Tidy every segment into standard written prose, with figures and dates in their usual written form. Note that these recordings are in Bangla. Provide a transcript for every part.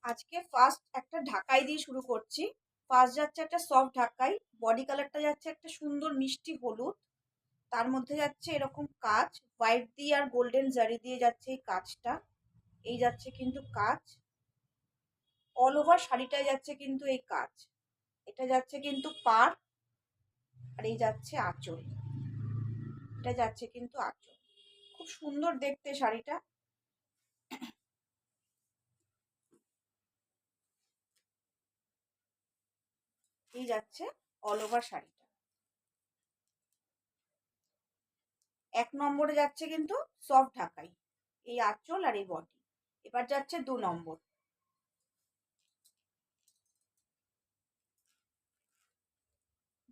আজকে ফার্স্ট একটা ঢাকাই দিয়ে শুরু করছি। ফার্স্ট যাচ্ছে একটা সফট ঢাকাই, বডি কালারটা যাচ্ছে একটা সুন্দর মিষ্টি হলুদ, তার মধ্যে যাচ্ছে এরকম কাজ, হোয়াইট দিয়ে আর গোল্ডেন জারি দিয়ে যাচ্ছে এই কাজটা। এই যাচ্ছে কিন্তু কাজ, অল ওভার শাড়িটায় যাচ্ছে কিন্তু এই কাজ। এটা যাচ্ছে কিন্তু পাড়, আর এই যাচ্ছে আঁচল। এটা যাচ্ছে কিন্তু আঁচল। খুব সুন্দর দেখতে শাড়িটা। এই যাচ্ছে অল ওভার শাড়িটা। এক নম্বরে যাচ্ছে কিন্তু সফট ঢাকাই, এই আঁচল আর এই বডি। এবার যাচ্ছে 2 নম্বর।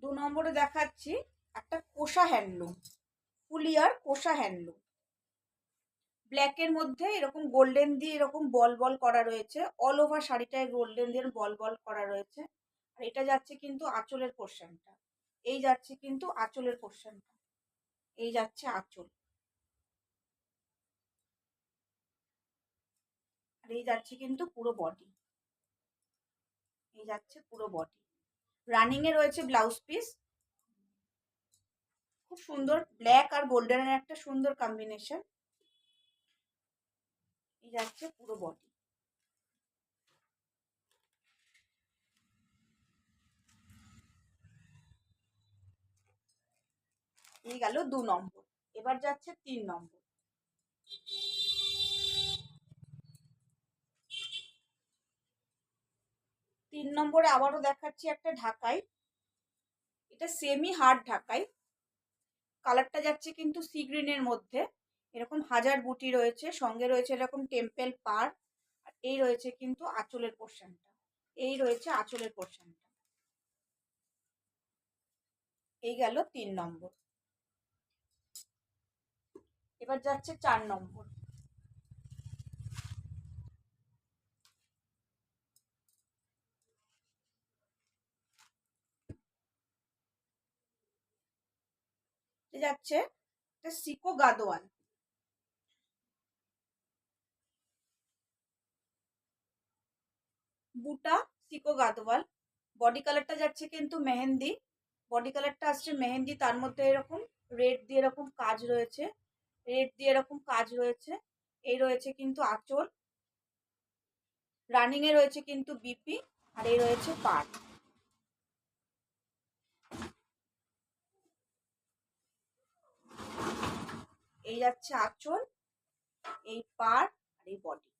2 নম্বরে দেখাচ্ছি একটা কোষা হ্যান্ডলুম, ফুলিয়ার কোষা হ্যান্ডলুম। ব্ল্যাকের মধ্যে এরকম গোল্ডেন দিয়ে এরকম বল বল করা রয়েছে, অল ওভার শাড়িটায় গোল্ডেন দিয়ে বল বল করা রয়েছে। আর এটা যাচ্ছে কিন্তু আঁচলের পোর্শনটা। এই যাচ্ছে কিন্তু আঁচলের পোর্শনটা। এই যাচ্ছে আঁচল, আর এই যাচ্ছে কিন্তু পুরো বডি। এই যাচ্ছে পুরো বডি। রানিং এ রয়েছে ব্লাউজ পিস। খুব সুন্দর ব্ল্যাক আর গোল্ডেনের একটা সুন্দর কম্বিনেশন। এই যাচ্ছে পুরো বডি। এই গেল 2 নম্বর। এবার যাচ্ছে 3 নম্বর। 3 নম্বরে আবারও দেখাচ্ছি একটা ঢাকাই, এটা সেমি হার্ড ঢাকাই। কালারটা যাচ্ছে কিন্তু সি গ্রিনের মধ্যে, এরকম হাজার বুটি রয়েছে, সঙ্গে রয়েছে এরকম টেম্পেল পার। আর এই রয়েছে কিন্তু আঁচলের পোর্শনটা। এই রয়েছে আঁচলের পোর্শনটা। এই গেল 3 নম্বর। এবার যাচ্ছে 4 নম্বর। যাচ্ছে একটা সিকো গাদোয়াল, বুটা সিকো গাদোয়াল। বডি কালারটা যাচ্ছে কিন্তু মেহেন্দি। বডি কালারটা আসছে মেহেন্দি, তার মধ্যে এরকম রেড দিয়ে এরকম কাজ রয়েছে, রেড দিয়ে এরকম কাজ রয়েছে। এই রয়েছে কিন্তু আঁচল। রানিং এ রয়েছে কিন্তু বিপি, আর এই রয়েছে পাড়। এই যাচ্ছে আঁচল, এই পাড়, আর এই বডি।